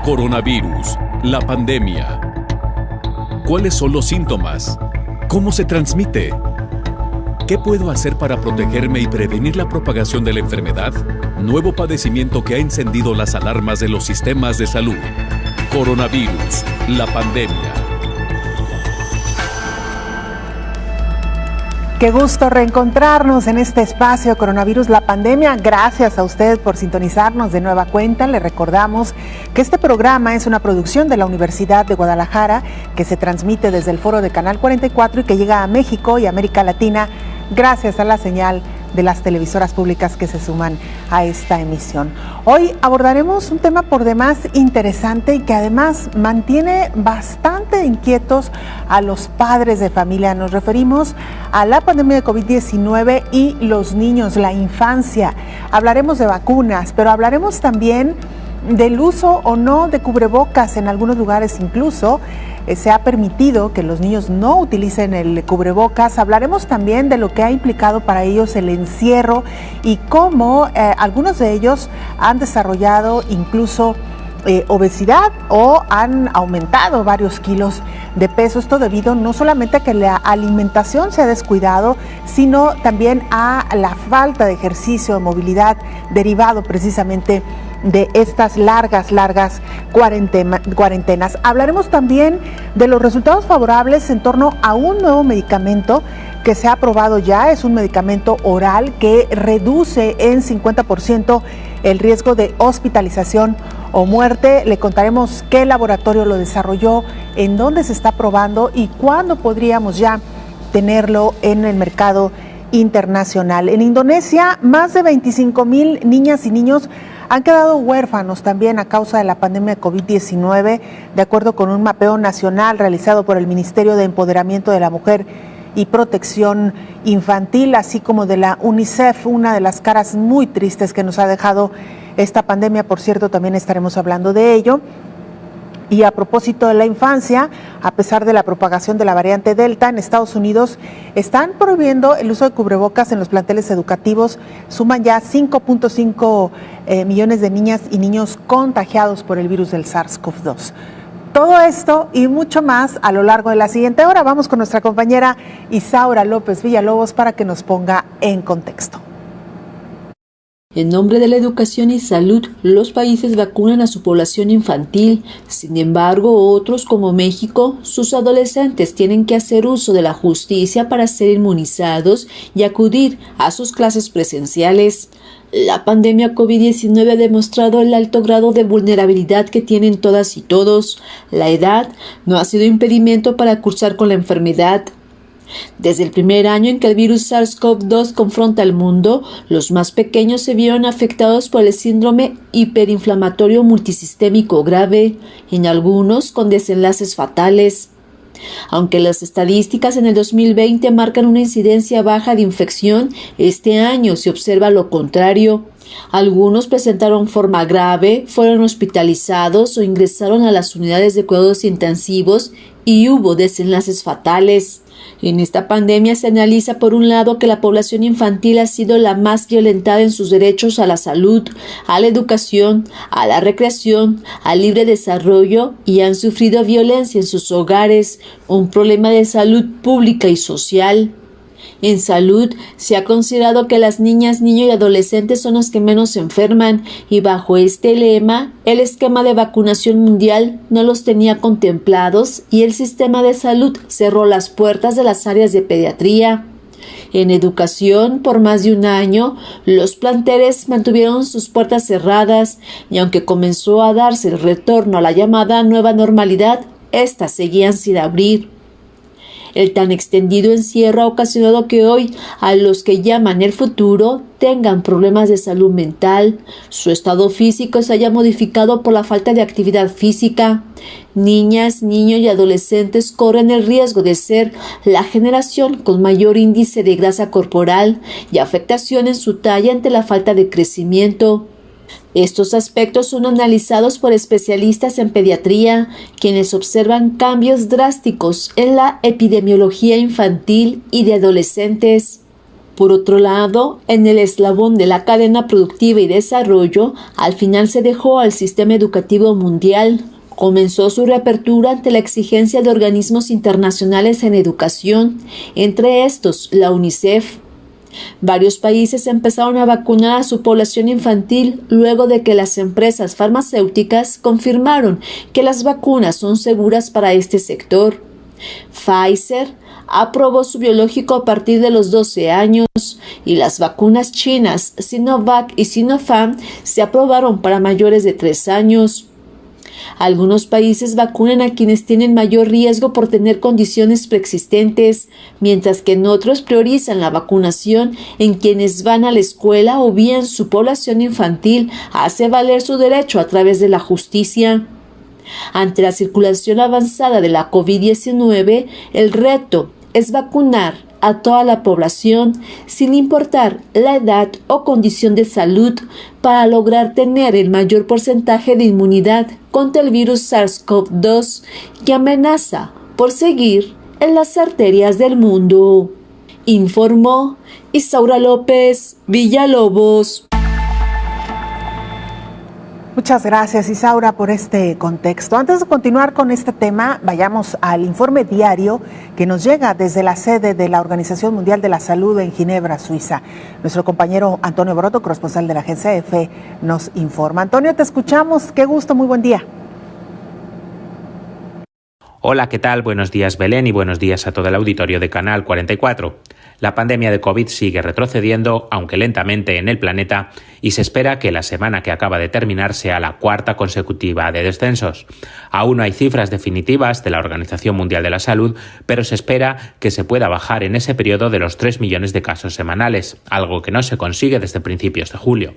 Coronavirus, la pandemia. ¿Cuáles son los síntomas? ¿Cómo se transmite? ¿Qué puedo hacer para protegerme y prevenir la propagación de la enfermedad? Nuevo padecimiento que ha encendido las alarmas de los sistemas de salud. Coronavirus, la pandemia. Qué gusto reencontrarnos en este espacio Coronavirus, la pandemia. Gracias a usted por sintonizarnos de nueva cuenta. Le recordamos que este programa es una producción de la Universidad de Guadalajara que se transmite desde el foro de Canal 44 y que llega a México y América Latina gracias a la señal de las televisoras públicas que se suman a esta emisión. Hoy abordaremos un tema por demás interesante y que además mantiene bastante inquietos a los padres de familia. Nos referimos a la pandemia de COVID-19 y los niños, la infancia. Hablaremos de vacunas, pero hablaremos también del uso o no de cubrebocas. En algunos lugares incluso se ha permitido que los niños no utilicen el cubrebocas. Hablaremos también de lo que ha implicado para ellos el encierro y cómo algunos de ellos han desarrollado incluso obesidad o han aumentado varios kilos de peso. Esto debido no solamente a que la alimentación se ha descuidado, sino también a la falta de ejercicio, de movilidad, derivado precisamente de estas largas cuarentenas. Hablaremos también de los resultados favorables en torno a un nuevo medicamento que se ha aprobado ya. Es un medicamento oral que reduce en 50% el riesgo de hospitalización o muerte. Le contaremos qué laboratorio lo desarrolló, en dónde se está probando y cuándo podríamos ya tenerlo en el mercado internacional. En Indonesia, más de 25,000 niñas y niños han quedado huérfanos también a causa de la pandemia de COVID-19, de acuerdo con un mapeo nacional realizado por el Ministerio de Empoderamiento de la Mujer y Protección Infantil, así como de la UNICEF, una de las caras muy tristes que nos ha dejado esta pandemia. Por cierto, también estaremos hablando de ello. Y a propósito de la infancia, a pesar de la propagación de la variante Delta, en Estados Unidos están prohibiendo el uso de cubrebocas en los planteles educativos. Suman ya 5.5 millones de niñas y niños contagiados por el virus del SARS-CoV-2. Todo esto y mucho más a lo largo de la siguiente hora. Vamos con nuestra compañera Isaura López Villalobos para que nos ponga en contexto. En nombre de la educación y salud, los países vacunan a su población infantil. Sin embargo, otros como México, sus adolescentes tienen que hacer uso de la justicia para ser inmunizados y acudir a sus clases presenciales. La pandemia COVID-19 ha demostrado el alto grado de vulnerabilidad que tienen todas y todos. La edad no ha sido impedimento para cursar con la enfermedad. Desde el primer año en que el virus SARS-CoV-2 confronta al mundo, los más pequeños se vieron afectados por el síndrome hiperinflamatorio multisistémico grave, en algunos con desenlaces fatales. Aunque las estadísticas en el 2020 marcan una incidencia baja de infección, este año se observa lo contrario. Algunos presentaron forma grave, fueron hospitalizados o ingresaron a las unidades de cuidados intensivos y hubo desenlaces fatales. En esta pandemia se analiza por un lado que la población infantil ha sido la más violentada en sus derechos a la salud, a la educación, a la recreación, al libre desarrollo y han sufrido violencia en sus hogares, un problema de salud pública y social. En salud, se ha considerado que las niñas, niños y adolescentes son los que menos se enferman y bajo este lema, el esquema de vacunación mundial no los tenía contemplados y el sistema de salud cerró las puertas de las áreas de pediatría. En educación, por más de un año, los planteles mantuvieron sus puertas cerradas y aunque comenzó a darse el retorno a la llamada nueva normalidad, estas seguían sin abrir. El tan extendido encierro ha ocasionado que hoy a los que llaman el futuro tengan problemas de salud mental, su estado físico se haya modificado por la falta de actividad física. Niñas, niños y adolescentes corren el riesgo de ser la generación con mayor índice de grasa corporal y afectación en su talla ante la falta de crecimiento. Estos aspectos son analizados por especialistas en pediatría, quienes observan cambios drásticos en la epidemiología infantil y de adolescentes. Por otro lado, en el eslabón de la cadena productiva y desarrollo, al final se dejó al sistema educativo mundial. Comenzó su reapertura ante la exigencia de organismos internacionales en educación, entre estos la UNICEF. Varios países empezaron a vacunar a su población infantil luego de que las empresas farmacéuticas confirmaron que las vacunas son seguras para este sector. Pfizer aprobó su biológico a partir de los 12 años y las vacunas chinas Sinovac y Sinopharm se aprobaron para mayores de 3 años. Algunos países vacunan a quienes tienen mayor riesgo por tener condiciones preexistentes, mientras que en otros priorizan la vacunación en quienes van a la escuela o bien su población infantil hace valer su derecho a través de la justicia. Ante la circulación avanzada de la COVID-19, el reto es vacunar a toda la población sin importar la edad o condición de salud para lograr tener el mayor porcentaje de inmunidad contra el virus SARS-CoV-2 que amenaza por seguir en las arterias del mundo. Informó Isaura López Villalobos. Muchas gracias, Isaura, por este contexto. Antes de continuar con este tema, vayamos al informe diario que nos llega desde la sede de la Organización Mundial de la Salud en Ginebra, Suiza. Nuestro compañero Antonio Broto, corresponsal de la agencia EFE, nos informa. Antonio, te escuchamos. Qué gusto, muy buen día. Hola, ¿qué tal? Buenos días, Belén, y buenos días a todo el auditorio de Canal 44. La pandemia de COVID sigue retrocediendo, aunque lentamente, en el planeta, y se espera que la semana que acaba de terminar sea la cuarta consecutiva de descensos. Aún no hay cifras definitivas de la Organización Mundial de la Salud, pero se espera que se pueda bajar en ese periodo de los 3 millones de casos semanales, algo que no se consigue desde principios de julio.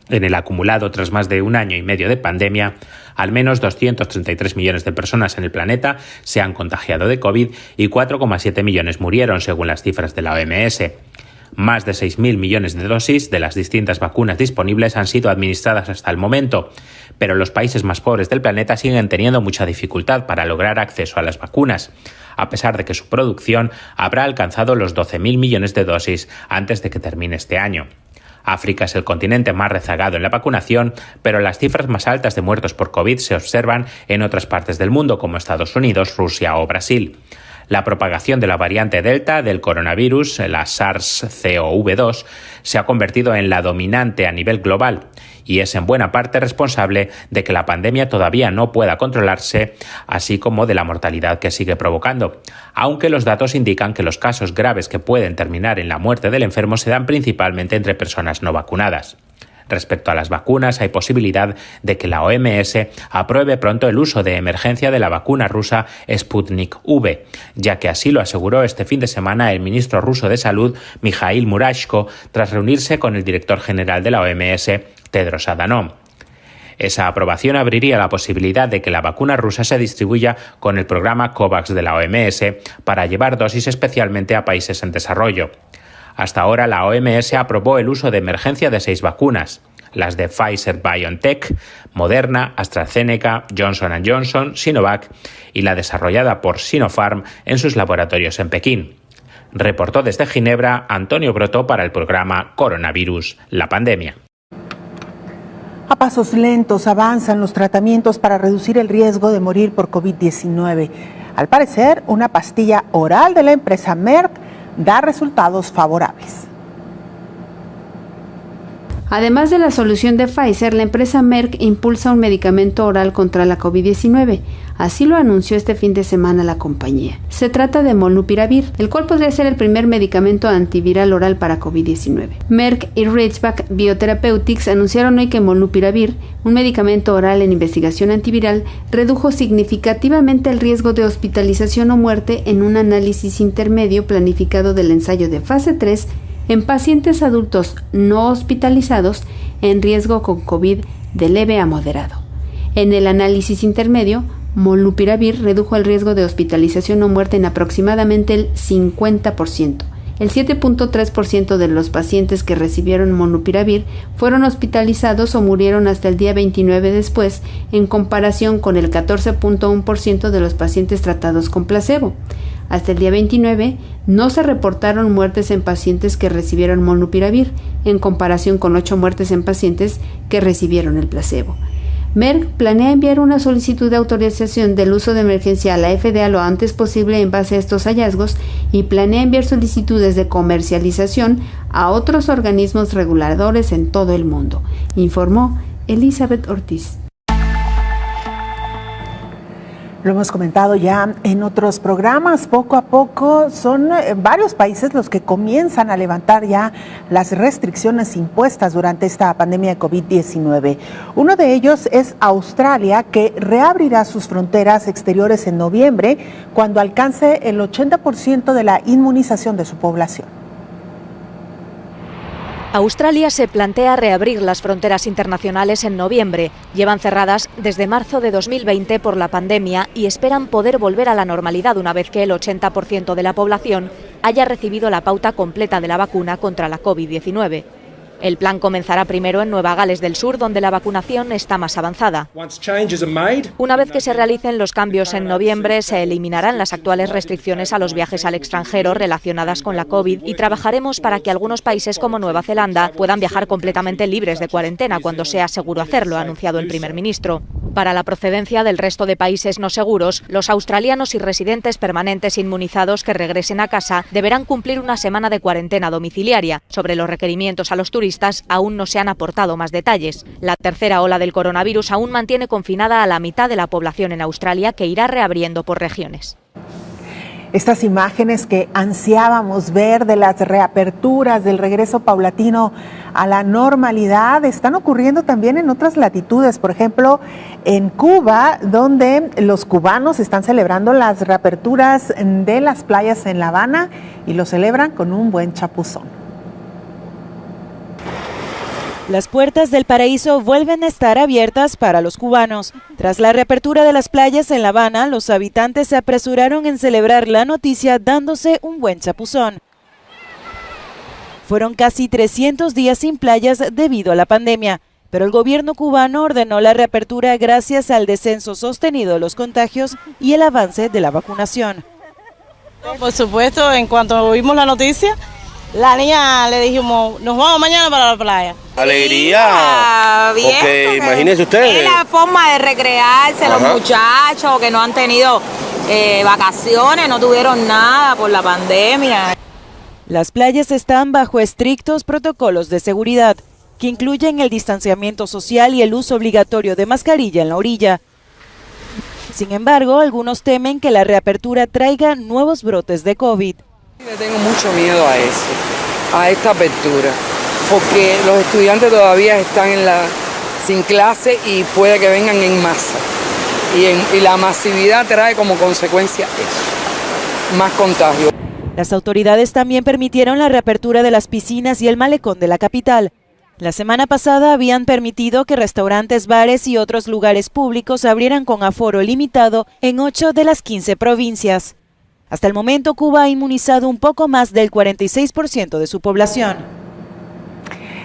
En el acumulado tras más de un año y medio de pandemia, al menos 233 millones de personas en el planeta se han contagiado de COVID y 4,7 millones murieron, según las cifras de la OMS. Más de 6.000 millones de dosis de las distintas vacunas disponibles han sido administradas hasta el momento, pero los países más pobres del planeta siguen teniendo mucha dificultad para lograr acceso a las vacunas, a pesar de que su producción habrá alcanzado los 12.000 millones de dosis antes de que termine este año. África es el continente más rezagado en la vacunación, pero las cifras más altas de muertos por COVID se observan en otras partes del mundo, como Estados Unidos, Rusia o Brasil. La propagación de la variante Delta del coronavirus, la SARS-CoV-2, se ha convertido en la dominante a nivel global y es en buena parte responsable de que la pandemia todavía no pueda controlarse, así como de la mortalidad que sigue provocando, aunque los datos indican que los casos graves que pueden terminar en la muerte del enfermo se dan principalmente entre personas no vacunadas. Respecto a las vacunas, hay posibilidad de que la OMS apruebe pronto el uso de emergencia de la vacuna rusa Sputnik V, ya que así lo aseguró este fin de semana el ministro ruso de Salud, Mikhail Murashko, tras reunirse con el director general de la OMS, Tedros Adhanom. Esa aprobación abriría la posibilidad de que la vacuna rusa se distribuya con el programa COVAX de la OMS para llevar dosis especialmente a países en desarrollo. Hasta ahora la OMS aprobó el uso de emergencia de 6 vacunas, las de Pfizer-BioNTech, Moderna, AstraZeneca, Johnson & Johnson, Sinovac y la desarrollada por Sinopharm en sus laboratorios en Pekín. Reportó desde Ginebra Antonio Broto para el programa Coronavirus, la pandemia. A pasos lentos avanzan los tratamientos para reducir el riesgo de morir por COVID-19. Al parecer, una pastilla oral de la empresa Merck da resultados favorables. Además de la solución de Pfizer, la empresa Merck impulsa un medicamento oral contra la COVID-19. Así lo anunció este fin de semana la compañía. Se trata de Molnupiravir, el cual podría ser el primer medicamento antiviral oral para COVID-19. Merck y Ridgeback Biotherapeutics anunciaron hoy que Molnupiravir, un medicamento oral en investigación antiviral, redujo significativamente el riesgo de hospitalización o muerte en un análisis intermedio planificado del ensayo de fase 3 en pacientes adultos no hospitalizados en riesgo con COVID de leve a moderado. En el análisis intermedio, Molnupiravir redujo el riesgo de hospitalización o muerte en aproximadamente el 50% el 7.3% de los pacientes que recibieron molnupiravir fueron hospitalizados o murieron hasta el día 29 después, en comparación con el 14.1% de los pacientes tratados con placebo. Hasta el día 29 no se reportaron muertes en pacientes que recibieron molnupiravir, en comparación con 8 muertes en pacientes que recibieron el placebo. Merck planea enviar una solicitud de autorización del uso de emergencia a la FDA lo antes posible en base a estos hallazgos y planea enviar solicitudes de comercialización a otros organismos reguladores en todo el mundo, informó Elizabeth Ortiz. Lo hemos comentado ya en otros programas, poco a poco son varios países los que comienzan a levantar ya las restricciones impuestas durante esta pandemia de COVID-19. Uno de ellos es Australia, que reabrirá sus fronteras exteriores en noviembre cuando alcance el 80% de la inmunización de su población. Australia se plantea reabrir las fronteras internacionales en noviembre. Llevan cerradas desde marzo de 2020 por la pandemia y esperan poder volver a la normalidad una vez que el 80% de la población haya recibido la pauta completa de la vacuna contra la COVID-19. El plan comenzará primero en Nueva Gales del Sur, donde la vacunación está más avanzada. Una vez que se realicen los cambios en noviembre, se eliminarán las actuales restricciones a los viajes al extranjero relacionadas con la COVID y trabajaremos para que algunos países como Nueva Zelanda puedan viajar completamente libres de cuarentena cuando sea seguro hacerlo, ha anunciado el primer ministro. Para la procedencia del resto de países no seguros, los australianos y residentes permanentes inmunizados que regresen a casa deberán cumplir una semana de cuarentena domiciliaria. Sobre los requerimientos a los turistas aún no se han aportado más detalles. La tercera ola del coronavirus aún mantiene confinada a la mitad de la población en Australia, que irá reabriendo por regiones. Estas imágenes que ansiábamos ver de las reaperturas, del regreso paulatino a la normalidad, están ocurriendo también en otras latitudes. Por ejemplo, en Cuba, donde los cubanos están celebrando las reaperturas de las playas en La Habana y lo celebran con un buen chapuzón. Las puertas del paraíso vuelven a estar abiertas para los cubanos. Tras la reapertura de las playas en La Habana, los habitantes se apresuraron en celebrar la noticia dándose un buen chapuzón. Fueron casi 300 días sin playas debido a la pandemia, pero el gobierno cubano ordenó la reapertura gracias al descenso sostenido de los contagios y el avance de la vacunación. Por supuesto, en cuanto vimos la noticia, la niña le dijimos, nos vamos mañana para la playa. Alegría, bien, porque imagínense ustedes. Es la forma de recrearse. Los muchachos que no han tenido vacaciones, no tuvieron nada por la pandemia. Las playas están bajo estrictos protocolos de seguridad, que incluyen el distanciamiento social y el uso obligatorio de mascarilla en la orilla. Sin embargo, algunos temen que la reapertura traiga nuevos brotes de COVID. Le tengo mucho miedo a eso, a esta apertura, porque los estudiantes todavía están sin clase y puede que vengan en masa. Y la masividad trae como consecuencia eso, más contagio. Las autoridades también permitieron la reapertura de las piscinas y el malecón de la capital. La semana pasada habían permitido que restaurantes, bares y otros lugares públicos abrieran con aforo limitado en 8 de las 15 provincias. Hasta el momento, Cuba ha inmunizado un poco más del 46% de su población.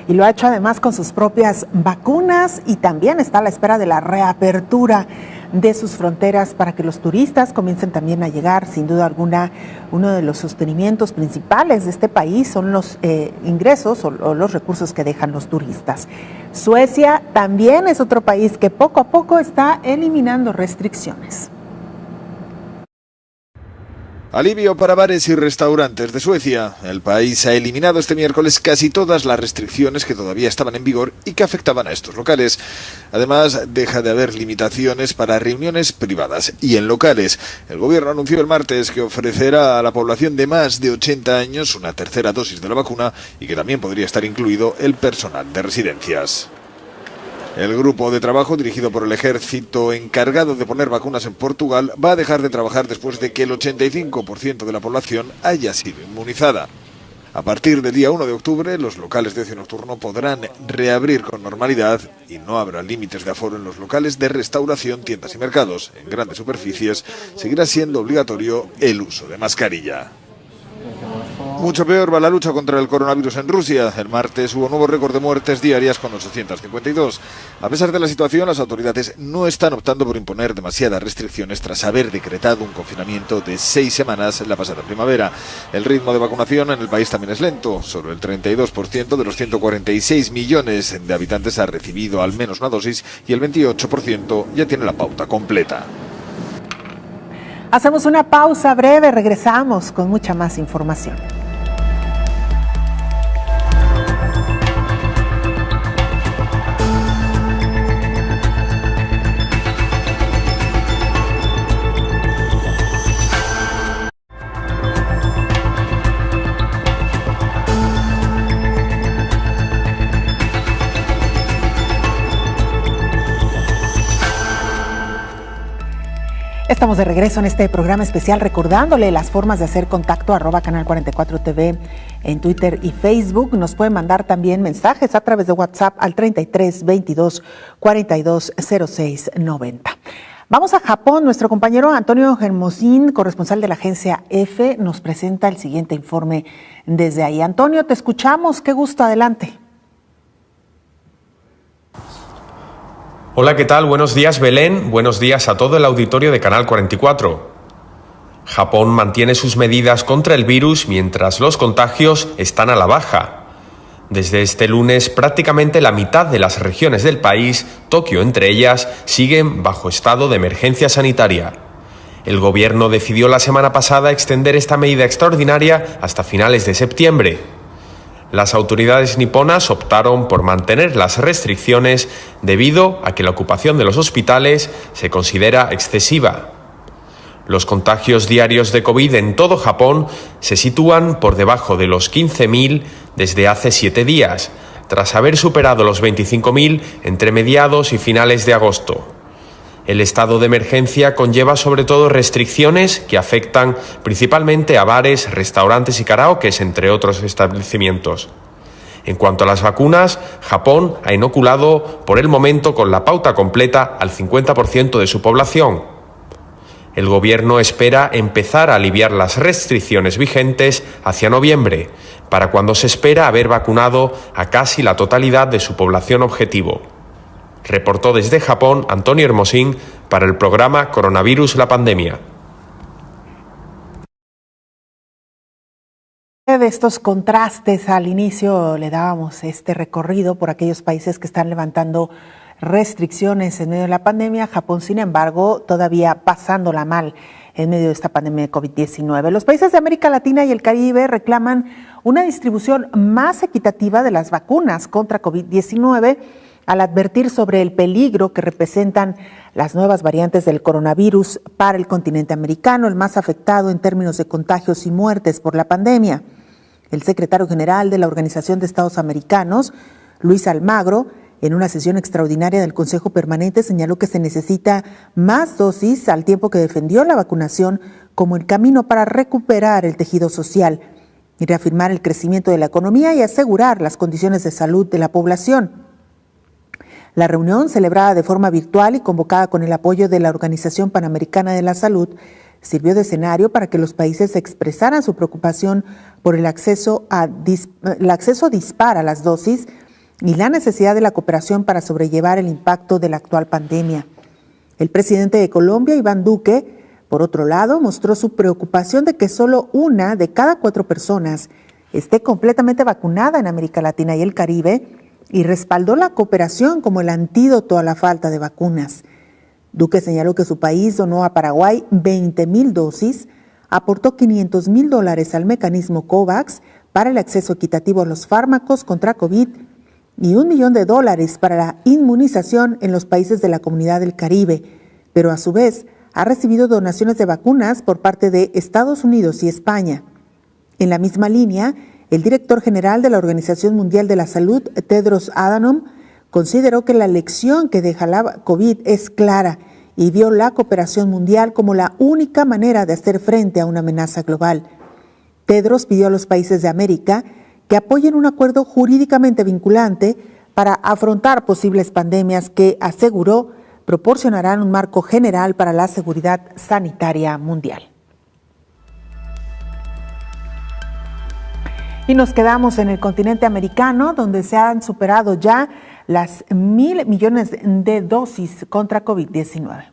Y lo ha hecho además con sus propias vacunas y también está a la espera de la reapertura de sus fronteras para que los turistas comiencen también a llegar. Sin duda alguna, uno de los sostenimientos principales de este país son los ingresos o los recursos que dejan los turistas. Suecia también es otro país que poco a poco está eliminando restricciones. Alivio para bares y restaurantes de Suecia. El país ha eliminado este miércoles casi todas las restricciones que todavía estaban en vigor y que afectaban a estos locales. Además, deja de haber limitaciones para reuniones privadas y en locales. El gobierno anunció el martes que ofrecerá a la población de más de 80 años una tercera dosis de la vacuna y que también podría estar incluido el personal de residencias. El grupo de trabajo dirigido por el ejército encargado de poner vacunas en Portugal va a dejar de trabajar después de que el 85% de la población haya sido inmunizada. A partir del día 1 de octubre, los locales de ocio nocturno podrán reabrir con normalidad y no habrá límites de aforo en los locales de restauración, tiendas y mercados. En grandes superficies seguirá siendo obligatorio el uso de mascarilla. Mucho peor va la lucha contra el coronavirus en Rusia. El martes hubo nuevo récord de muertes diarias con 852. A pesar de la situación, las autoridades no están optando por imponer demasiadas restricciones tras haber decretado un confinamiento de 6 semanas la pasada primavera. El ritmo de vacunación en el país también es lento. Solo el 32% de los 146 millones de habitantes ha recibido al menos una dosis y el 28% ya tiene la pauta completa. Hacemos una pausa breve, regresamos con mucha más información. Estamos de regreso en este programa especial recordándole las formas de hacer contacto @Canal 44 TV en Twitter y Facebook. Nos pueden mandar también mensajes a través de WhatsApp al 33 22 42 06 90. Vamos a Japón. Nuestro compañero Antonio Hermosín, corresponsal de la agencia EFE, nos presenta el siguiente informe desde ahí. Antonio, te escuchamos. Qué gusto, adelante. Hola, ¿qué tal? Buenos días, Belén. Buenos días a todo el auditorio de Canal 44. Japón mantiene sus medidas contra el virus mientras los contagios están a la baja. Desde este lunes, prácticamente la mitad de las regiones del país, Tokio entre ellas, siguen bajo estado de emergencia sanitaria. El gobierno decidió la semana pasada extender esta medida extraordinaria hasta finales de septiembre. Las autoridades niponas optaron por mantener las restricciones debido a que la ocupación de los hospitales se considera excesiva. Los contagios diarios de COVID en todo Japón se sitúan por debajo de los 15.000 desde hace 7 días, tras haber superado los 25.000 entre mediados y finales de agosto. El estado de emergencia conlleva sobre todo restricciones que afectan principalmente a bares, restaurantes y karaokes, entre otros establecimientos. En cuanto a las vacunas, Japón ha inoculado por el momento con la pauta completa al 50% de su población. El gobierno espera empezar a aliviar las restricciones vigentes hacia noviembre, para cuando se espera haber vacunado a casi la totalidad de su población objetivo. Reportó desde Japón Antonio Hermosín para el programa Coronavirus la Pandemia. De estos contrastes, al inicio le dábamos este recorrido por aquellos países que están levantando restricciones en medio de la pandemia. Japón, sin embargo, todavía pasándola mal en medio de esta pandemia de COVID-19. Los países de América Latina y el Caribe reclaman una distribución más equitativa de las vacunas contra COVID-19 al advertir sobre el peligro que representan las nuevas variantes del coronavirus para el continente americano, el más afectado en términos de contagios y muertes por la pandemia. El secretario general de la Organización de Estados Americanos, Luis Almagro, en una sesión extraordinaria del Consejo Permanente, señaló que se necesita más dosis al tiempo que defendió la vacunación como el camino para recuperar el tejido social y reafirmar el crecimiento de la economía y asegurar las condiciones de salud de la población. La reunión, celebrada de forma virtual y convocada con el apoyo de la Organización Panamericana de la Salud, sirvió de escenario para que los países expresaran su preocupación por el acceso dispar a las dosis y la necesidad de la cooperación para sobrellevar el impacto de la actual pandemia. El presidente de Colombia, Iván Duque, por otro lado, mostró su preocupación de que solo 1 de cada 4 personas esté completamente vacunada en América Latina y el Caribe, y respaldó la cooperación como el antídoto a la falta de vacunas. Duque señaló que su país donó a Paraguay 20,000 dosis, aportó $500,000 al mecanismo COVAX para el acceso equitativo a los fármacos contra COVID y $1 millón para la inmunización en los países de la Comunidad del Caribe, pero a su vez ha recibido donaciones de vacunas por parte de Estados Unidos y España. En la misma línea, el director general de la Organización Mundial de la Salud, Tedros Adhanom, consideró que la lección que deja la COVID es clara y vio la cooperación mundial como la única manera de hacer frente a una amenaza global. Tedros pidió a los países de América que apoyen un acuerdo jurídicamente vinculante para afrontar posibles pandemias que, aseguró, proporcionarán un marco general para la seguridad sanitaria mundial. Y nos quedamos en el continente americano, donde se han superado ya las 1,000 millones de dosis contra COVID-19.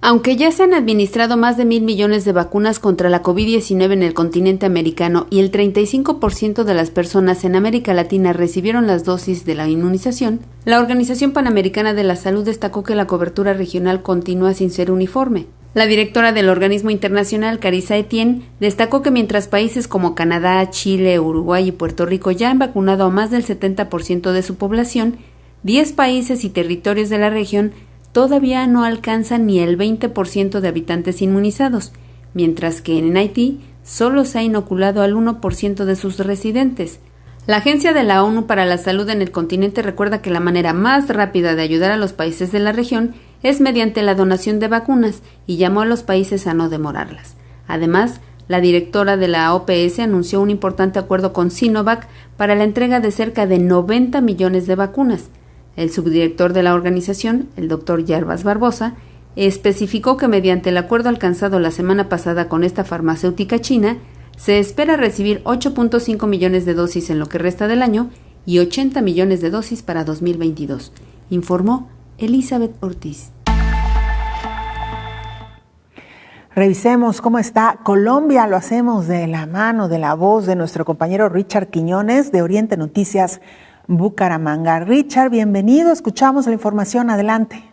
Aunque ya se han administrado más de 1,000 millones de vacunas contra la COVID-19 en el continente americano y el 35% de las personas en América Latina recibieron las dosis de la inmunización, la Organización Panamericana de la Salud destacó que la cobertura regional continúa sin ser uniforme. La directora del organismo internacional, Carissa Etienne, destacó que mientras países como Canadá, Chile, Uruguay y Puerto Rico ya han vacunado a más del 70% de su población, 10 países y territorios de la región todavía no alcanzan ni el 20% de habitantes inmunizados, mientras que en Haití solo se ha inoculado al 1% de sus residentes. La Agencia de la ONU para la Salud en el continente recuerda que la manera más rápida de ayudar a los países de la región es mediante la donación de vacunas y llamó a los países a no demorarlas. Además, la directora de la OPS anunció un importante acuerdo con Sinovac para la entrega de cerca de 90 millones de vacunas. El subdirector de la organización, el Dr. Jarbas Barbosa, especificó que mediante el acuerdo alcanzado la semana pasada con esta farmacéutica china, se espera recibir 8.5 millones de dosis en lo que resta del año y 80 millones de dosis para 2022, informó Elizabeth Ortiz. Revisemos cómo está Colombia, lo hacemos de la mano, de la voz de nuestro compañero Richard Quiñones de Oriente Noticias Bucaramanga. Richard, bienvenido, escuchamos la información, adelante.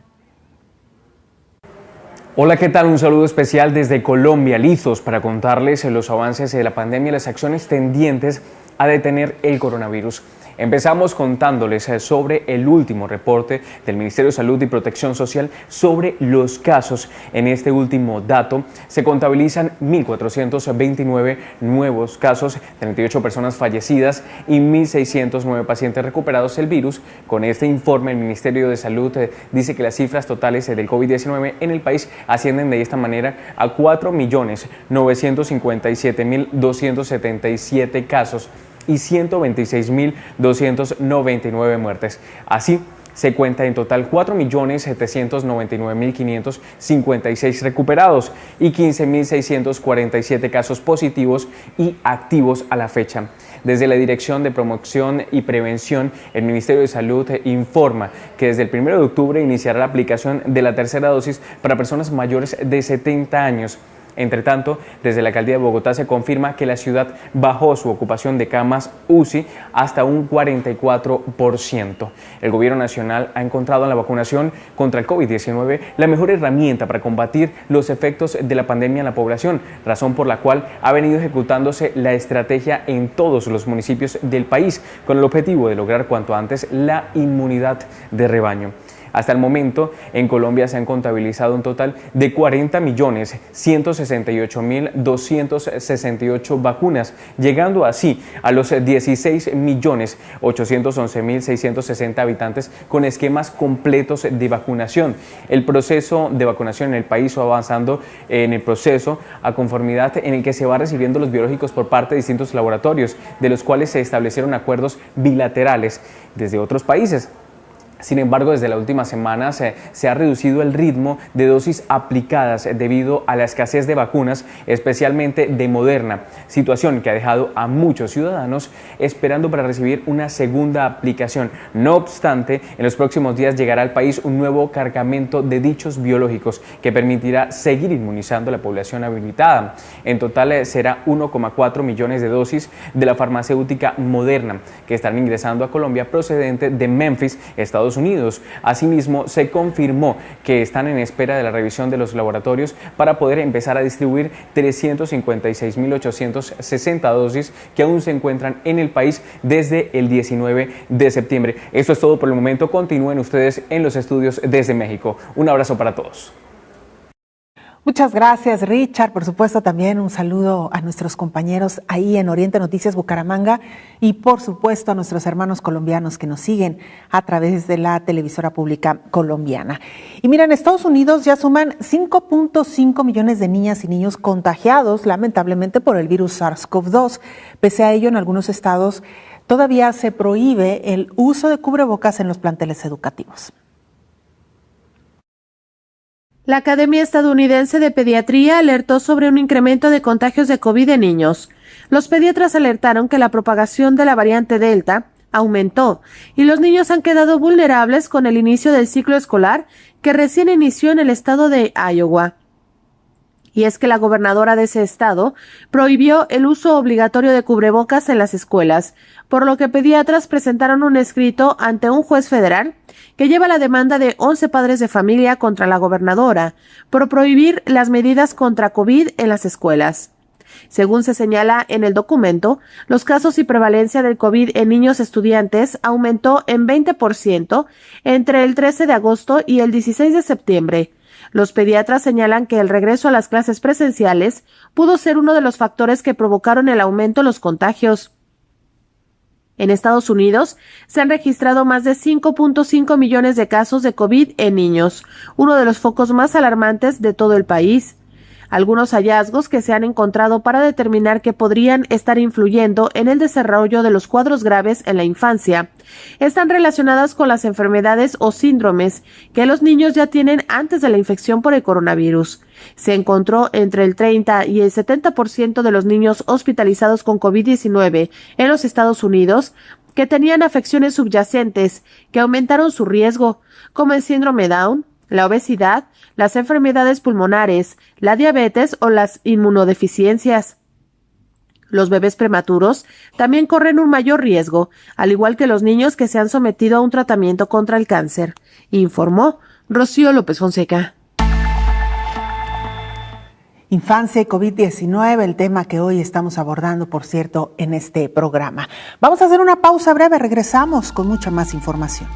Hola, ¿qué tal? Un saludo especial desde Colombia, listos para contarles los avances de la pandemia y las acciones tendientes a detener el coronavirus. Empezamos contándoles sobre el último reporte del Ministerio de Salud y Protección Social sobre los casos. En este último dato se contabilizan 1.429 nuevos casos, 38 personas fallecidas y 1.609 pacientes recuperados del virus. Con este informe, el Ministerio de Salud dice que las cifras totales del COVID-19 en el país ascienden de esta manera a 4.957.277 casos y 126.299 muertes. Así, se cuenta en total 4.799.556 recuperados y 15.647 casos positivos y activos a la fecha. Desde la Dirección de Promoción y Prevención, el Ministerio de Salud informa que desde el 1 de octubre iniciará la aplicación de la tercera dosis para personas mayores de 70 años. Entre tanto, desde la Alcaldía de Bogotá se confirma que la ciudad bajó su ocupación de camas UCI hasta un 44%. El Gobierno Nacional ha encontrado en la vacunación contra el COVID-19 la mejor herramienta para combatir los efectos de la pandemia en la población, razón por la cual ha venido ejecutándose la estrategia en todos los municipios del país, con el objetivo de lograr cuanto antes la inmunidad de rebaño. Hasta el momento, en Colombia se han contabilizado un total de 40.168.268 vacunas, llegando así a los 16.811.660 habitantes con esquemas completos de vacunación. El proceso de vacunación en el país va avanzando en el proceso a conformidad en el que se va recibiendo los biológicos por parte de distintos laboratorios, de los cuales se establecieron acuerdos bilaterales desde otros países. Sin embargo, desde la última semana se ha reducido el ritmo de dosis aplicadas debido a la escasez de vacunas, especialmente de Moderna, situación que ha dejado a muchos ciudadanos esperando para recibir una segunda aplicación. No obstante, en los próximos días llegará al país un nuevo cargamento de dichos biológicos que permitirá seguir inmunizando a la población habilitada. En total será 1,4 millones de dosis de la farmacéutica Moderna que estarán ingresando a Colombia procedente de Memphis, Estados Unidos. Asimismo, se confirmó que están en espera de la revisión de los laboratorios para poder empezar a distribuir 356.860 dosis que aún se encuentran en el país desde el 19 de septiembre. Esto es todo por el momento. Continúen ustedes en los estudios desde México. Un abrazo para todos. Muchas gracias, Richard. Por supuesto, también un saludo a nuestros compañeros ahí en Oriente Noticias Bucaramanga y, por supuesto, a nuestros hermanos colombianos que nos siguen a través de la televisora pública colombiana. Y mira, en Estados Unidos ya suman 5.5 millones de niñas y niños contagiados, lamentablemente, por el virus SARS-CoV-2. Pese a ello, en algunos estados todavía se prohíbe el uso de cubrebocas en los planteles educativos. La Academia Estadounidense de Pediatría alertó sobre un incremento de contagios de COVID en niños. Los pediatras alertaron que la propagación de la variante Delta aumentó y los niños han quedado vulnerables con el inicio del ciclo escolar que recién inició en el estado de Iowa. Y es que la gobernadora de ese estado prohibió el uso obligatorio de cubrebocas en las escuelas, por lo que pediatras presentaron un escrito ante un juez federal que lleva la demanda de 11 padres de familia contra la gobernadora por prohibir las medidas contra COVID en las escuelas. Según se señala en el documento, los casos y prevalencia del COVID en niños estudiantes aumentó en 20% entre el 13 de agosto y el 16 de septiembre. Los pediatras señalan que el regreso a las clases presenciales pudo ser uno de los factores que provocaron el aumento en los contagios. En Estados Unidos se han registrado más de 5.5 millones de casos de COVID en niños, uno de los focos más alarmantes de todo el país. Algunos hallazgos que se han encontrado para determinar que podrían estar influyendo en el desarrollo de los cuadros graves en la infancia están relacionadas con las enfermedades o síndromes que los niños ya tienen antes de la infección por el coronavirus. Se encontró entre el 30 y el 70% de los niños hospitalizados con COVID-19 en los Estados Unidos que tenían afecciones subyacentes que aumentaron su riesgo, como el síndrome Down, la obesidad, las enfermedades pulmonares, la diabetes o las inmunodeficiencias. Los bebés prematuros también corren un mayor riesgo, al igual que los niños que se han sometido a un tratamiento contra el cáncer, informó Rocío López Fonseca. Infancia y COVID-19, el tema que hoy estamos abordando, por cierto, en este programa. Vamos a hacer una pausa breve, regresamos con mucha más información.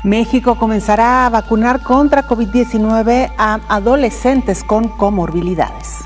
México comenzará a vacunar contra COVID-19 a adolescentes con comorbilidades.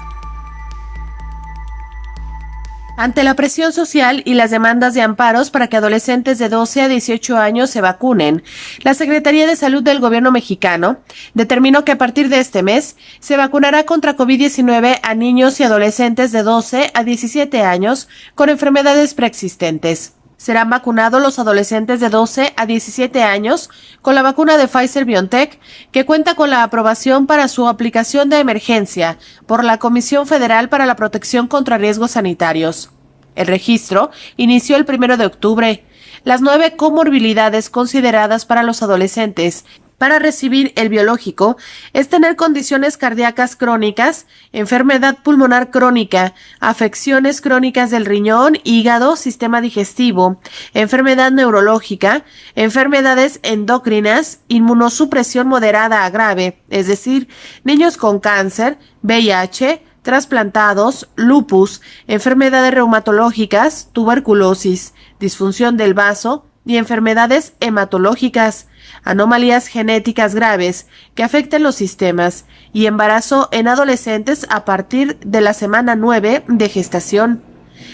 Ante la presión social y las demandas de amparos para que adolescentes de 12 a 18 años se vacunen, la Secretaría de Salud del Gobierno mexicano determinó que a partir de este mes se vacunará contra COVID-19 a niños y adolescentes de 12 a 17 años con enfermedades preexistentes. Serán vacunados los adolescentes de 12 a 17 años con la vacuna de Pfizer-BioNTech, que cuenta con la aprobación para su aplicación de emergencia por la Comisión Federal para la Protección contra Riesgos Sanitarios. El registro inició el 1 de octubre. Las 9 comorbilidades consideradas para los adolescentes para recibir el biológico es tener condiciones cardíacas crónicas, enfermedad pulmonar crónica, afecciones crónicas del riñón, hígado, sistema digestivo, enfermedad neurológica, enfermedades endocrinas, inmunosupresión moderada a grave, es decir, niños con cáncer, VIH, trasplantados, lupus, enfermedades reumatológicas, tuberculosis, disfunción del vaso y enfermedades hematológicas, anomalías genéticas graves que afecten los sistemas y embarazo en adolescentes a partir de la semana 9 de gestación.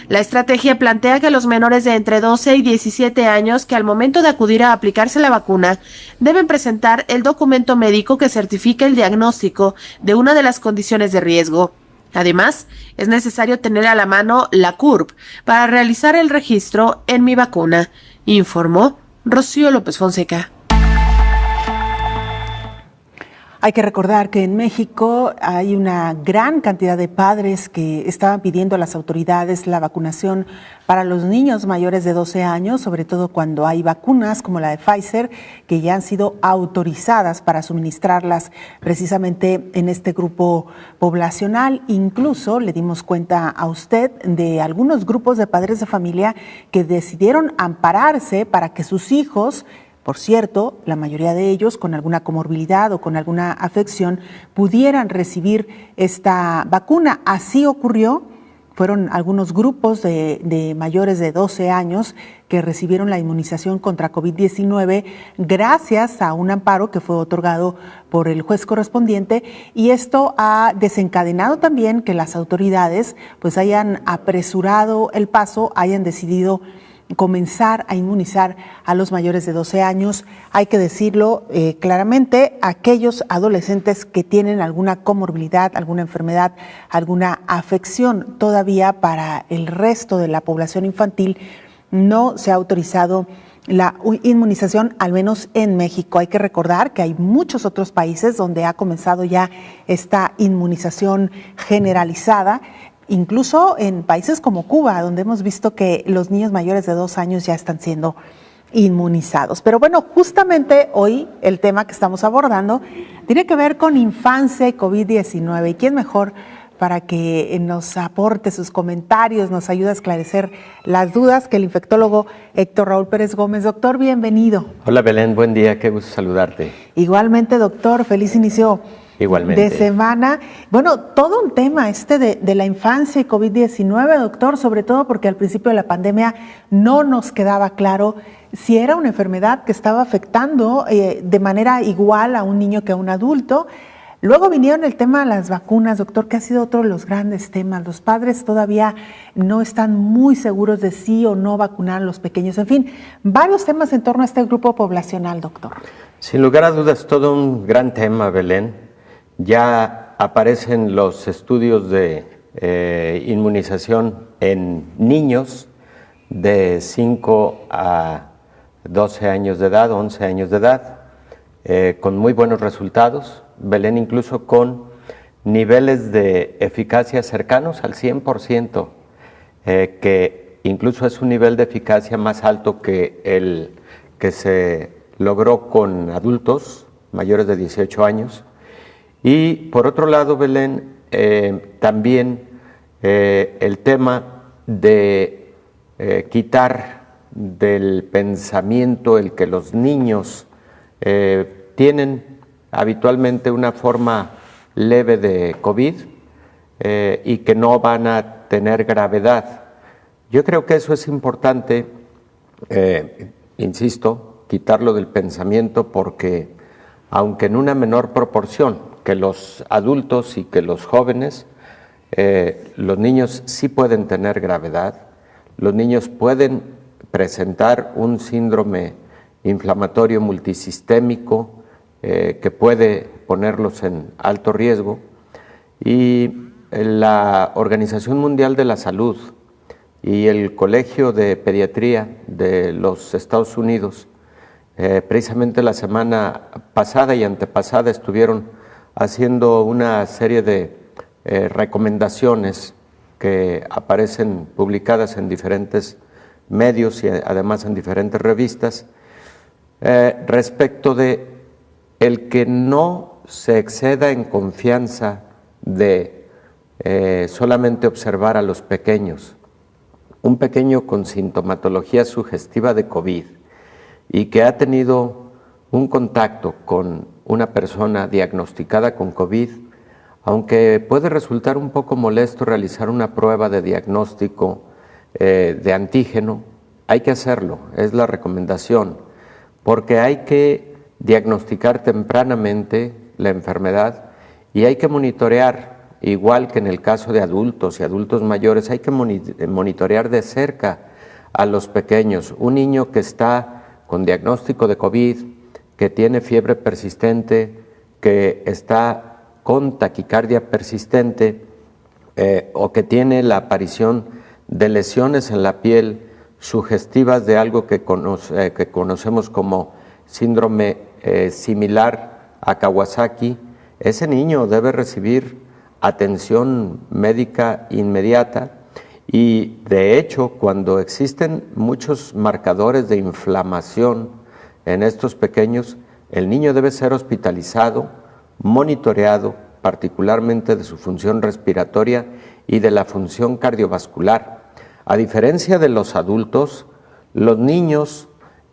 La estrategia plantea que los menores de entre 12 y 17 años que al momento de acudir a aplicarse la vacuna deben presentar el documento médico que certifique el diagnóstico de una de las condiciones de riesgo. Además, es necesario tener a la mano la CURP para realizar el registro en Mi Vacuna, informó Rocío López Fonseca. Hay que recordar que en México hay una gran cantidad de padres que estaban pidiendo a las autoridades la vacunación para los niños mayores de 12 años, sobre todo cuando hay vacunas como la de Pfizer, que ya han sido autorizadas para suministrarlas precisamente en este grupo poblacional. Incluso le dimos cuenta a usted de algunos grupos de padres de familia que decidieron ampararse para que sus hijos, por cierto, la mayoría de ellos con alguna comorbilidad o con alguna afección, pudieran recibir esta vacuna. Así ocurrió Fueron algunos grupos de mayores de 12 años que recibieron la inmunización contra COVID-19 gracias a un amparo que fue otorgado por el juez correspondiente, y esto ha desencadenado también que las autoridades pues hayan apresurado el paso, hayan decidido comenzar a inmunizar a los mayores de 12 años. Hay que decirlo claramente, aquellos adolescentes que tienen alguna comorbilidad, alguna enfermedad, alguna afección. Todavía para el resto de la población infantil no se ha autorizado la inmunización, al menos en México. Hay que recordar que hay muchos otros países donde ha comenzado ya esta inmunización generalizada, incluso en países como Cuba, donde hemos visto que los niños mayores de 2 años ya están siendo inmunizados. Pero bueno, justamente hoy el tema que estamos abordando tiene que ver con infancia y COVID-19. ¿Y quién mejor para que nos aporte sus comentarios, nos ayude a esclarecer las dudas que el infectólogo Héctor Raúl Pérez Gómez? Doctor, bienvenido. Hola Belén, buen día, qué gusto saludarte. Igualmente, doctor, feliz inicio Igualmente. de semana. Bueno, todo un tema de la infancia y COVID-19, doctor, sobre todo porque al principio de la pandemia no nos quedaba claro si era una enfermedad que estaba afectando de manera igual a un niño que a un adulto. Luego vinieron el tema de las vacunas, doctor, que ha sido otro de los grandes temas. Los padres todavía no están muy seguros de sí o no vacunar a los pequeños. En fin, varios temas en torno a este grupo poblacional, doctor. Sin lugar a dudas, todo un gran tema, Belén. Ya aparecen los estudios de inmunización en niños de 5 a 12 años de edad, 11 años de edad, con muy buenos resultados. Belén, incluso con niveles de eficacia cercanos al 100%, que incluso es un nivel de eficacia más alto que el que se logró con adultos mayores de 18 años. Y por otro lado, Belén, también el tema de quitar del pensamiento el que los niños tienen habitualmente una forma leve de COVID y que no van a tener gravedad. Yo creo que eso es importante, insisto, quitarlo del pensamiento, porque aunque en una menor proporción que los adultos y que los jóvenes, los niños sí pueden tener gravedad, los niños pueden presentar un síndrome inflamatorio multisistémico que puede ponerlos en alto riesgo, y la Organización Mundial de la Salud y el Colegio de Pediatría de los Estados Unidos, precisamente la semana pasada y antepasada estuvieron haciendo una serie de recomendaciones que aparecen publicadas en diferentes medios y además en diferentes revistas, respecto de el que no se exceda en confianza de solamente observar a los pequeños. Un pequeño con sintomatología sugestiva de COVID y que ha tenido un contacto con una persona diagnosticada con COVID, aunque puede resultar un poco molesto realizar una prueba de diagnóstico de antígeno, hay que hacerlo, es la recomendación, porque hay que diagnosticar tempranamente la enfermedad y hay que monitorear, igual que en el caso de adultos y adultos mayores, hay que monitorear de cerca a los pequeños. Un niño que está con diagnóstico de COVID, que tiene fiebre persistente, que está con taquicardia persistente o que tiene la aparición de lesiones en la piel sugestivas de algo que conocemos como síndrome similar a Kawasaki, ese niño debe recibir atención médica inmediata. Y de hecho, cuando existen muchos marcadores de inflamación en estos pequeños, el niño debe ser hospitalizado, monitoreado, particularmente de su función respiratoria y de la función cardiovascular. A diferencia de los adultos, los niños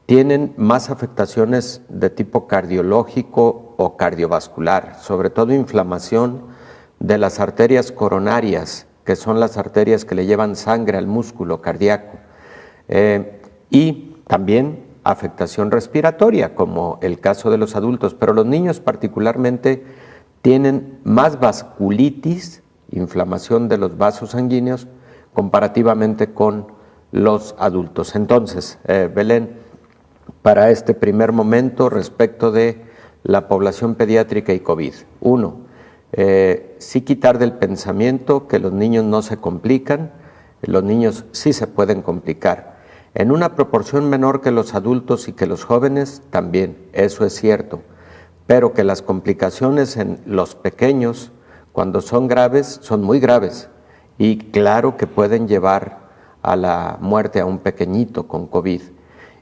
tienen más afectaciones de tipo cardiológico o cardiovascular, sobre todo inflamación de las arterias coronarias, que son las arterias que le llevan sangre al músculo cardíaco, y también afectación respiratoria, como el caso de los adultos, pero los niños particularmente tienen más vasculitis, inflamación de los vasos sanguíneos, comparativamente con los adultos. Entonces, Belén, para este primer momento respecto de la población pediátrica y COVID. Uno, sí quitar del pensamiento que los niños no se complican, los niños sí se pueden complicar. En una proporción menor que los adultos y que los jóvenes, también, eso es cierto, pero que las complicaciones en los pequeños, cuando son graves, son muy graves, y claro que pueden llevar a la muerte a un pequeñito con COVID.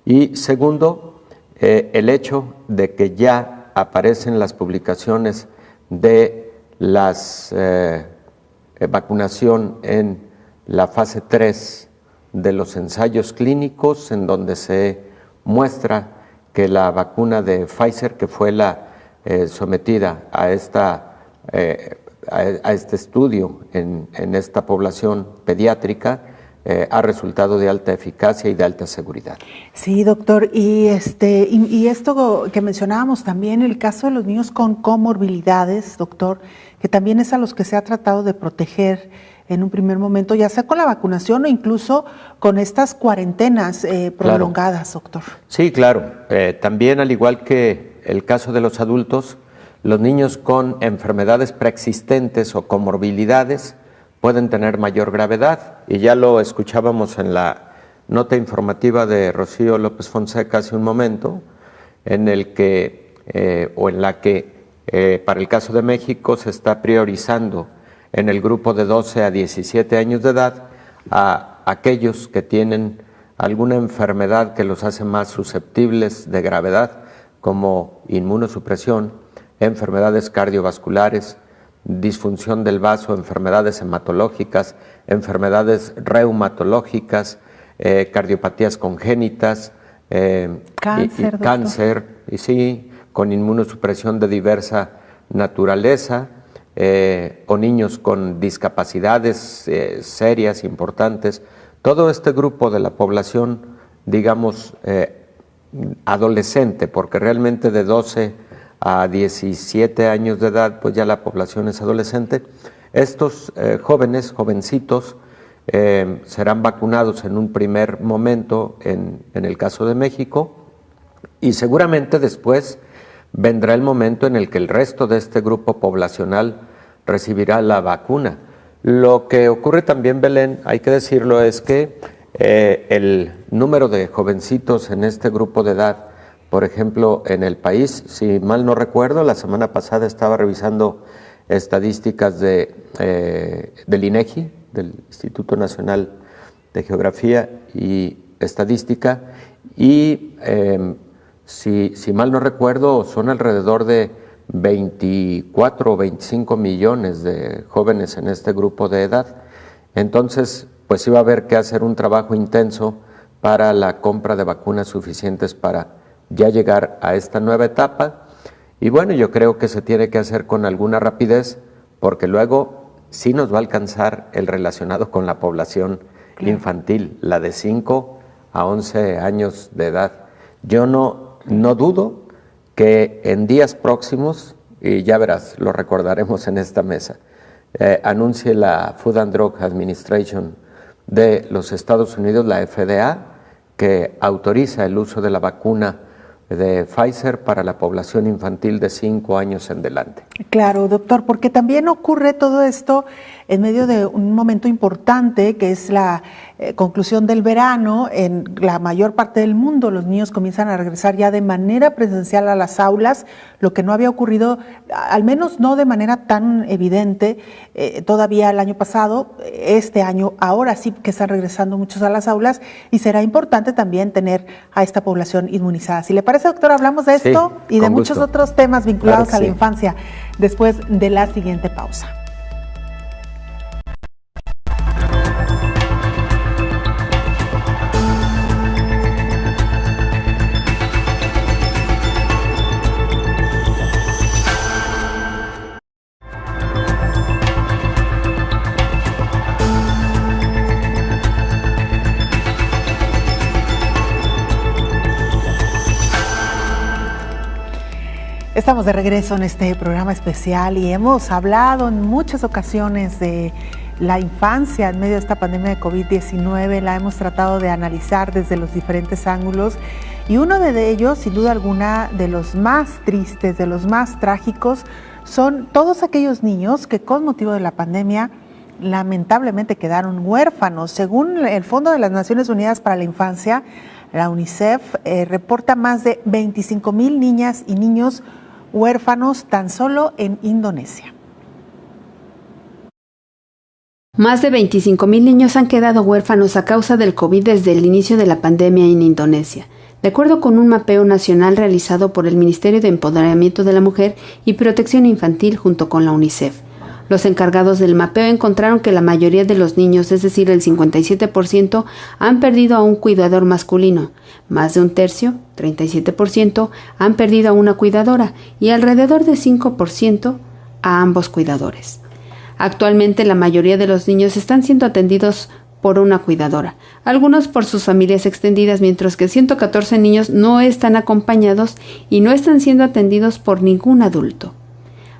Y segundo, el hecho de que ya aparecen las publicaciones de las vacunación en la fase 3 de los ensayos clínicos, en donde se muestra que la vacuna de Pfizer, que fue la sometida a este estudio en esta población pediátrica, ha resultado de alta eficacia y de alta seguridad. Sí, doctor, y esto que mencionábamos también, el caso de los niños con comorbilidades, doctor, que también es a los que se ha tratado de proteger en un primer momento, ya sea con la vacunación o incluso con estas cuarentenas prolongadas, claro. Doctor. Sí, claro. También, al igual que el caso de los adultos, los niños con enfermedades preexistentes o comorbilidades pueden tener mayor gravedad, y ya lo escuchábamos en la nota informativa de Rocío López Fonseca hace un momento, en el que, para el caso de México, se está priorizando en el grupo de 12 a 17 años de edad a aquellos que tienen alguna enfermedad que los hace más susceptibles de gravedad, como inmunosupresión, enfermedades cardiovasculares, disfunción del vaso, enfermedades hematológicas, enfermedades reumatológicas, cardiopatías congénitas, cáncer, y sí, con inmunosupresión de diversa naturaleza, o niños con discapacidades serias, importantes. Todo este grupo de la población, digamos, adolescente, porque realmente de 12 a 17 años de edad, pues ya la población es adolescente. Estos jóvenes, jovencitos, serán vacunados en un primer momento en el caso de México, y seguramente después vendrá el momento en el que el resto de este grupo poblacional recibirá la vacuna. Lo que ocurre también, Belén, hay que decirlo, es que el número de jovencitos en este grupo de edad, por ejemplo, en el país, si mal no recuerdo, la semana pasada estaba revisando estadísticas del INEGI, del Instituto Nacional de Geografía y Estadística, y si mal no recuerdo, son alrededor de 24 o 25 millones de jóvenes en este grupo de edad. Entonces, pues iba a haber que hacer un trabajo intenso para la compra de vacunas suficientes para ya llegar a esta nueva etapa. Y bueno, yo creo que se tiene que hacer con alguna rapidez, porque luego sí nos va a alcanzar el relacionado con la población infantil, la de 5 a 11 años de edad. Yo no dudo que en días próximos, y ya verás, lo recordaremos en esta mesa, anuncie la Food and Drug Administration de los Estados Unidos, la FDA, que autoriza el uso de la vacuna de Pfizer para la población infantil de 5 años en adelante. Claro, doctor, porque también ocurre todo esto en medio de un momento importante que es la conclusión del verano. En la mayor parte del mundo los niños comienzan a regresar ya de manera presencial a las aulas, lo que no había ocurrido, al menos no de manera tan evidente todavía el año pasado. Este año ahora sí que están regresando muchos a las aulas, y será importante también tener a esta población inmunizada. Si le parece, doctor, hablamos de esto y de muchos otros temas vinculados a la infancia después de la siguiente pausa. Estamos de regreso en este programa especial y hemos hablado en muchas ocasiones de la infancia en medio de esta pandemia de COVID-19. La hemos tratado de analizar desde los diferentes ángulos y uno de ellos, sin duda alguna, de los más tristes, de los más trágicos, son todos aquellos niños que con motivo de la pandemia lamentablemente quedaron huérfanos. Según el Fondo de las Naciones Unidas para la Infancia, la UNICEF reporta más de 25,000 niñas y niños huérfanos tan solo en Indonesia. Más de 25,000 niños han quedado huérfanos a causa del COVID desde el inicio de la pandemia en Indonesia, de acuerdo con un mapeo nacional realizado por el Ministerio de Empoderamiento de la Mujer y Protección Infantil junto con la UNICEF. Los encargados del mapeo encontraron que la mayoría de los niños, es decir, el 57%, han perdido a un cuidador masculino. Más de un tercio, 37%, han perdido a una cuidadora y alrededor de 5% a ambos cuidadores. Actualmente la mayoría de los niños están siendo atendidos por una cuidadora, algunos por sus familias extendidas, mientras que 114 niños no están acompañados y no están siendo atendidos por ningún adulto.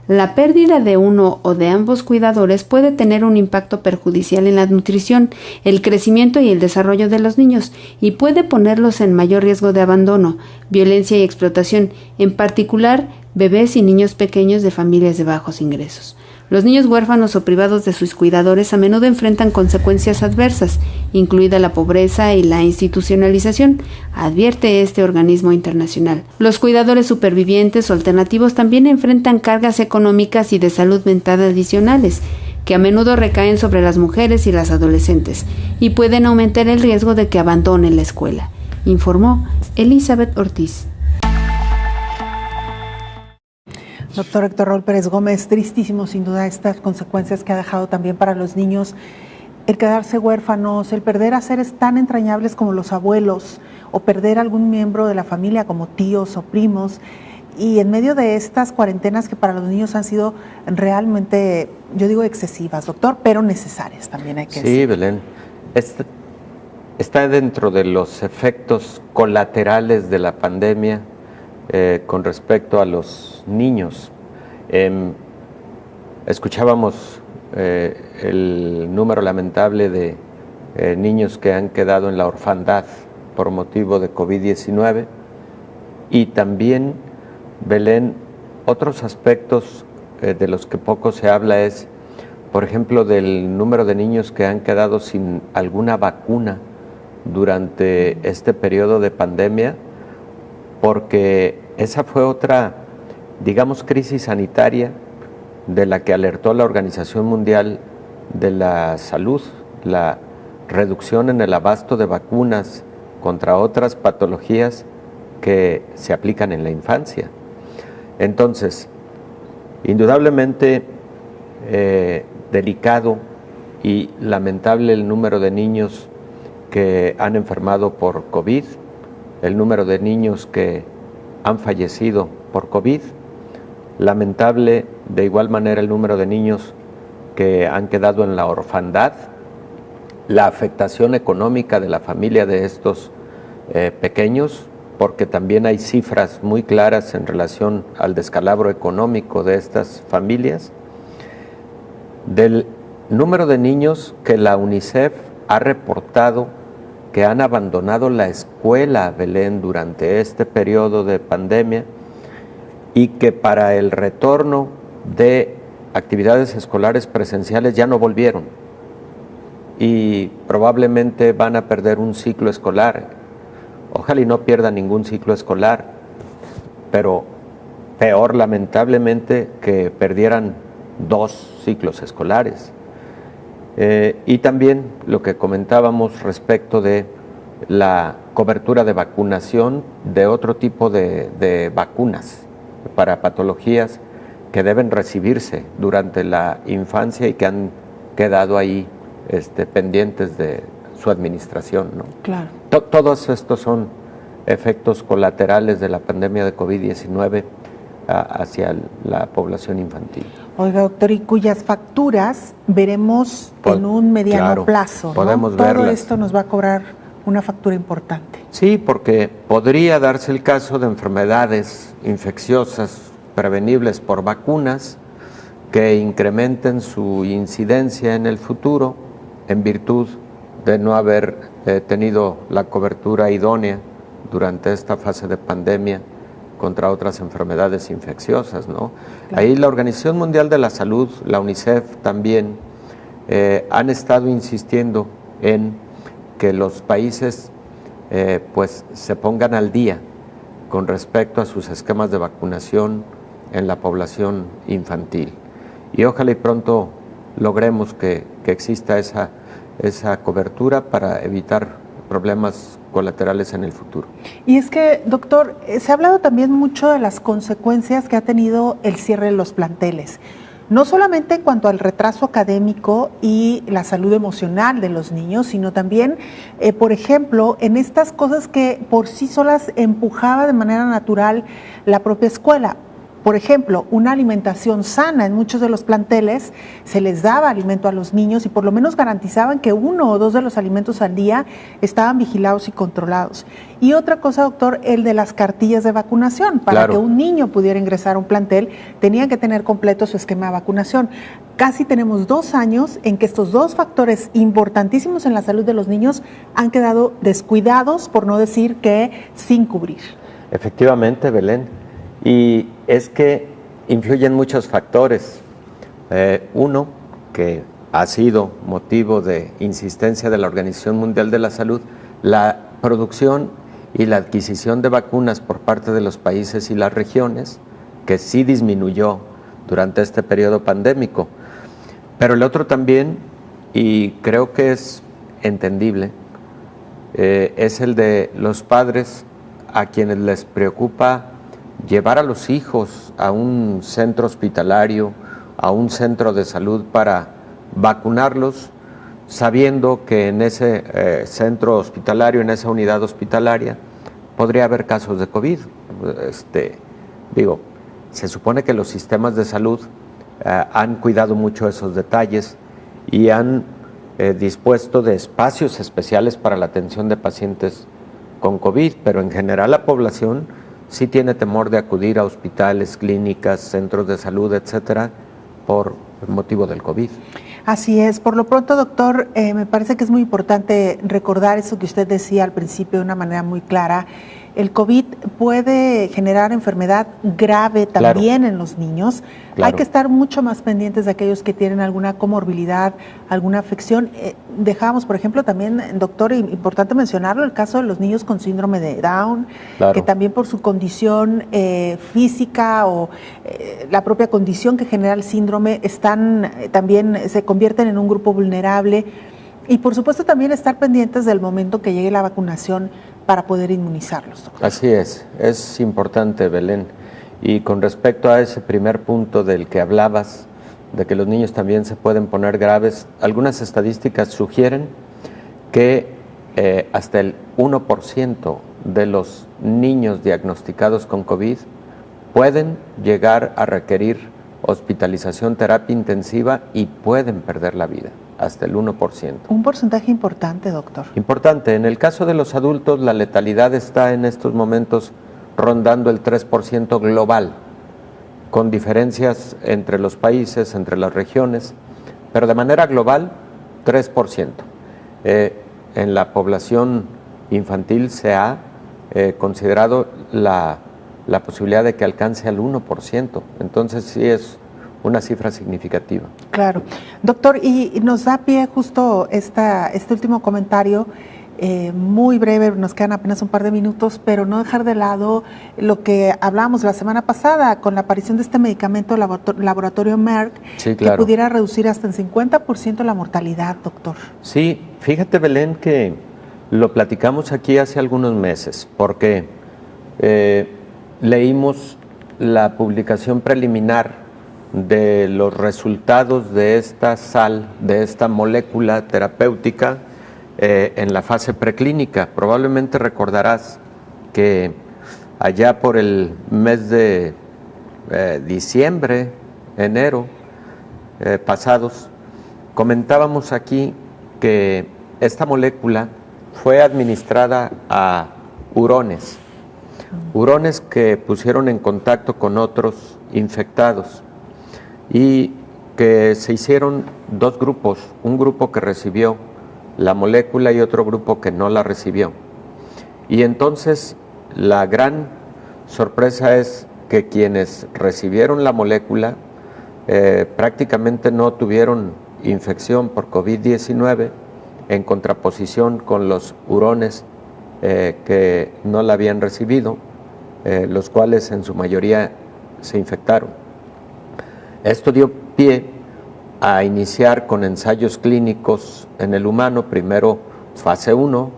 La pérdida de uno o de ambos cuidadores puede tener un impacto perjudicial en la nutrición, el crecimiento y el desarrollo de los niños y puede ponerlos en mayor riesgo de abandono, violencia y explotación, en particular bebés y niños pequeños de familias de bajos ingresos. Los niños huérfanos o privados de sus cuidadores a menudo enfrentan consecuencias adversas, incluida la pobreza y la institucionalización, advierte este organismo internacional. Los cuidadores supervivientes o alternativos también enfrentan cargas económicas y de salud mental adicionales, que a menudo recaen sobre las mujeres y las adolescentes, y pueden aumentar el riesgo de que abandonen la escuela, informó Elizabeth Ortiz. Doctor Héctor Raúl Pérez Gómez, tristísimo sin duda estas consecuencias que ha dejado también para los niños, el quedarse huérfanos, el perder a seres tan entrañables como los abuelos o perder algún miembro de la familia como tíos o primos, y en medio de estas cuarentenas que para los niños han sido realmente, yo digo excesivas, doctor, pero necesarias también hay que decir. Sí, Belén, está dentro de los efectos colaterales de la pandemia con respecto a los niños. Escuchábamos el número lamentable de niños que han quedado en la orfandad por motivo de COVID-19 y también, Belén, otros aspectos de los que poco se habla es, por ejemplo, del número de niños que han quedado sin alguna vacuna durante este periodo de pandemia, porque esa fue otra, digamos, crisis sanitaria de la que alertó la Organización Mundial de la Salud, la reducción en el abasto de vacunas contra otras patologías que se aplican en la infancia. Entonces, indudablemente delicado y lamentable el número de niños que han enfermado por COVID, el número de niños que han fallecido por COVID, lamentable de igual manera el número de niños que han quedado en la orfandad, la afectación económica de la familia de estos pequeños, porque también hay cifras muy claras en relación al descalabro económico de estas familias, del número de niños que la UNICEF ha reportado que han abandonado la escuela, Belén, durante este periodo de pandemia y que para el retorno de actividades escolares presenciales ya no volvieron y probablemente van a perder un ciclo escolar. Ojalá y no pierdan ningún ciclo escolar, pero peor lamentablemente que perdieran 2 ciclos escolares. Y también lo que comentábamos respecto de la cobertura de vacunación de otro tipo de vacunas para patologías que deben recibirse durante la infancia y que han quedado ahí pendientes de su administración, ¿no? Claro. Todos estos son efectos colaterales de la pandemia de COVID-19 hacia la población infantil. Oiga, doctor, y cuyas facturas veremos en un mediano plazo, ¿no? Podemos Todo verlas. esto nos va a cobrar una factura importante. Sí, porque podría darse el caso de enfermedades infecciosas prevenibles por vacunas que incrementen su incidencia en el futuro en virtud de no haber tenido la cobertura idónea durante esta fase de pandemia contra otras enfermedades infecciosas, ¿no? Claro. Ahí la Organización Mundial de la Salud, la UNICEF también, han estado insistiendo en que los países pues se pongan al día con respecto a sus esquemas de vacunación en la población infantil. Y ojalá y pronto logremos que exista esa cobertura para evitar problemas colaterales en el futuro. Y es que, doctor, se ha hablado también mucho de las consecuencias que ha tenido el cierre de los planteles, no solamente en cuanto al retraso académico y la salud emocional de los niños, sino también, por ejemplo, en estas cosas que por sí solas empujaba de manera natural la propia escuela. Por ejemplo, una alimentación sana. En muchos de los planteles se les daba alimento a los niños y por lo menos garantizaban que 1 o 2 de los alimentos al día estaban vigilados y controlados. Y otra cosa, doctor, el de las cartillas de vacunación. Para que un niño pudiera ingresar a un plantel, tenían que tener completo su esquema de vacunación. Casi tenemos 2 años en que estos 2 factores importantísimos en la salud de los niños han quedado descuidados, por no decir que sin cubrir. Efectivamente, Belén. Y es que influyen muchos factores. Uno, que ha sido motivo de insistencia de la Organización Mundial de la Salud, la producción y la adquisición de vacunas por parte de los países y las regiones, que sí disminuyó durante este periodo pandémico. Pero el otro también, y creo que es entendible, es el de los padres a quienes les preocupa llevar a los hijos a un centro hospitalario, a un centro de salud para vacunarlos, sabiendo que en ese centro hospitalario, en esa unidad hospitalaria, podría haber casos de COVID. Se supone que los sistemas de salud han cuidado mucho esos detalles y han dispuesto de espacios especiales para la atención de pacientes con COVID, pero en general la población sí tiene temor de acudir a hospitales, clínicas, centros de salud, etcétera, por motivo del COVID. Así es. Por lo pronto, doctor, me parece que es muy importante recordar eso que usted decía al principio de una manera muy clara. El COVID puede generar enfermedad grave también en los niños. Hay que estar mucho más pendientes de aquellos que tienen alguna comorbilidad, alguna afección. Dejamos, por ejemplo, también, doctor, importante mencionarlo, el caso de los niños con síndrome de Down, que también por su condición física o la propia condición que genera el síndrome, también se convierten en un grupo vulnerable. Y por supuesto también estar pendientes del momento que llegue la vacunación para poder inmunizarlos, doctor. Así es importante, Belén. Y con respecto a ese primer punto del que hablabas, de que los niños también se pueden poner graves, algunas estadísticas sugieren que hasta el 1% de los niños diagnosticados con COVID pueden llegar a requerir hospitalización, terapia intensiva y pueden perder la vida. Hasta el 1%. Un porcentaje importante, doctor. Importante. En el caso de los adultos, la letalidad está en estos momentos rondando el 3% global, con diferencias entre los países, entre las regiones, pero de manera global, 3%. En la población infantil se ha considerado la posibilidad de que alcance al 1%. Entonces sí es una cifra significativa. Claro. Doctor, y nos da pie justo este último comentario, muy breve, nos quedan apenas un par de minutos, pero no dejar de lado lo que hablábamos la semana pasada con la aparición de este medicamento laboratorio Merck, que pudiera reducir hasta en 50% la mortalidad, doctor. Sí, fíjate, Belén, que lo platicamos aquí hace algunos meses, porque leímos la publicación preliminar de los resultados de esta sal, de esta molécula terapéutica en la fase preclínica. Probablemente recordarás que allá por el mes de diciembre, enero pasados, comentábamos aquí que esta molécula fue administrada a hurones que pusieron en contacto con otros infectados y que se hicieron dos grupos, un grupo que recibió la molécula y otro grupo que no la recibió. Y entonces la gran sorpresa es que quienes recibieron la molécula prácticamente no tuvieron infección por COVID-19 en contraposición con los hurones que no la habían recibido, los cuales en su mayoría se infectaron. Esto dio pie a iniciar con ensayos clínicos en el humano, primero fase 1,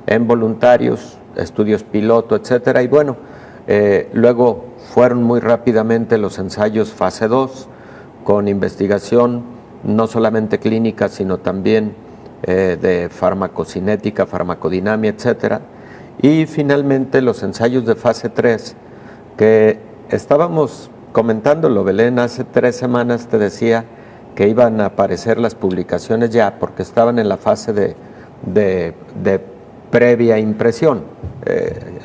en voluntarios, estudios piloto, etcétera, y bueno, luego fueron muy rápidamente los ensayos fase 2, con investigación no solamente clínica, sino también de farmacocinética, farmacodinamia, etcétera, y finalmente los ensayos de fase 3, que estábamos comentándolo, Belén, hace 3 semanas te decía que iban a aparecer las publicaciones ya, porque estaban en la fase de previa impresión,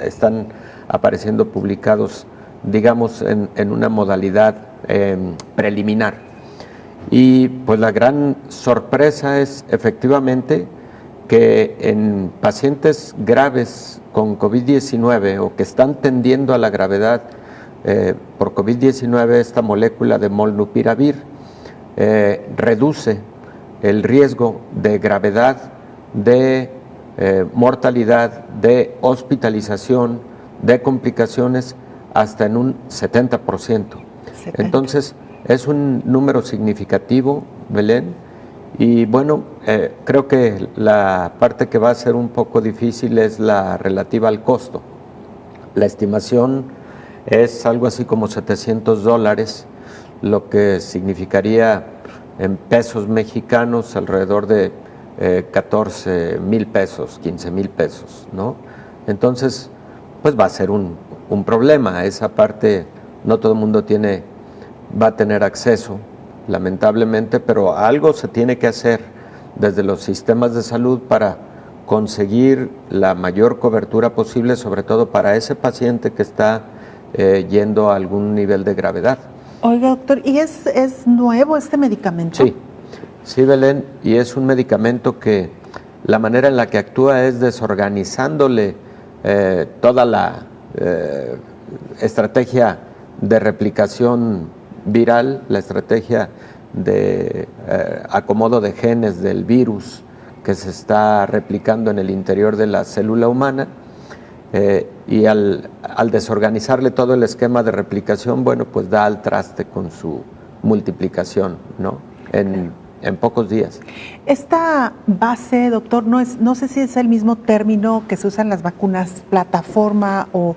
están apareciendo publicados, digamos, en una modalidad preliminar. Y pues la gran sorpresa es efectivamente que en pacientes graves con COVID-19 o que están tendiendo a la gravedad por COVID-19, esta molécula de molnupiravir reduce el riesgo de gravedad, de mortalidad, de hospitalización, de complicaciones hasta en un 70%. Entonces es un número significativo, Belén, y bueno, creo que la parte que va a ser un poco difícil es la relativa al costo. La estimación es algo así como $700, lo que significaría en pesos mexicanos alrededor de 14,000 pesos, 15,000 pesos, ¿no? Entonces, pues va a ser un problema. Esa parte no todo el mundo va a tener acceso, lamentablemente, pero algo se tiene que hacer desde los sistemas de salud para conseguir la mayor cobertura posible, sobre todo para ese paciente que está yendo a algún nivel de gravedad. Oiga, doctor, ¿y es nuevo este medicamento? Sí, Belén, y es un medicamento que la manera en la que actúa es desorganizándole toda la estrategia de replicación viral, la estrategia de acomodo de genes del virus que se está replicando en el interior de la célula humana, y al desorganizarle todo el esquema de replicación, bueno, pues da al traste con su multiplicación, ¿no? En pocos días. Esta base, doctor, no sé si es el mismo término que se usa en las vacunas, plataforma o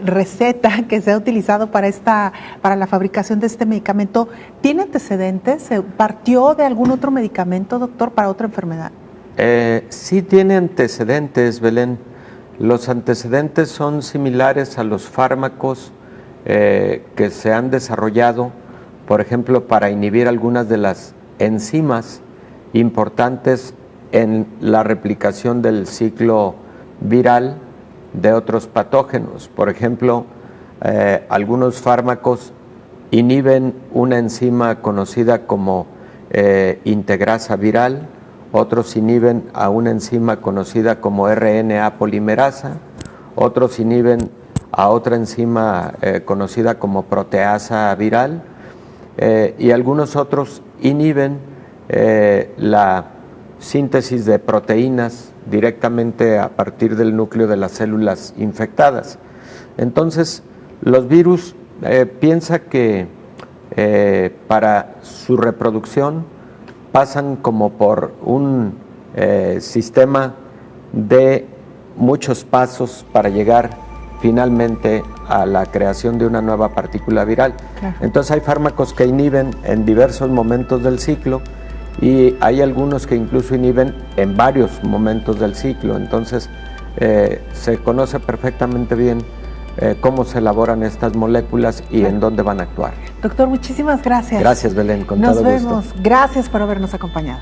receta que se ha utilizado para la fabricación de este medicamento. ¿Tiene antecedentes? ¿Partió de algún otro medicamento, doctor, para otra enfermedad? Sí tiene antecedentes, Belén. Los antecedentes son similares a los fármacos que se han desarrollado, por ejemplo, para inhibir algunas de las enzimas importantes en la replicación del ciclo viral de otros patógenos. Por ejemplo, algunos fármacos inhiben una enzima conocida como integrasa viral, otros inhiben a una enzima conocida como RNA polimerasa, otros inhiben a otra enzima conocida como proteasa viral, y algunos otros inhiben la síntesis de proteínas directamente a partir del núcleo de las células infectadas. Entonces, los virus piensa que para su reproducción pasan como por un sistema de muchos pasos para llegar finalmente a la creación de una nueva partícula viral. Claro. Entonces hay fármacos que inhiben en diversos momentos del ciclo y hay algunos que incluso inhiben en varios momentos del ciclo. Entonces se conoce perfectamente bien cómo se elaboran estas moléculas y en dónde van a actuar. Doctor, muchísimas gracias. Gracias, Belén, con todo gusto. Nos vemos. Gracias por habernos acompañado.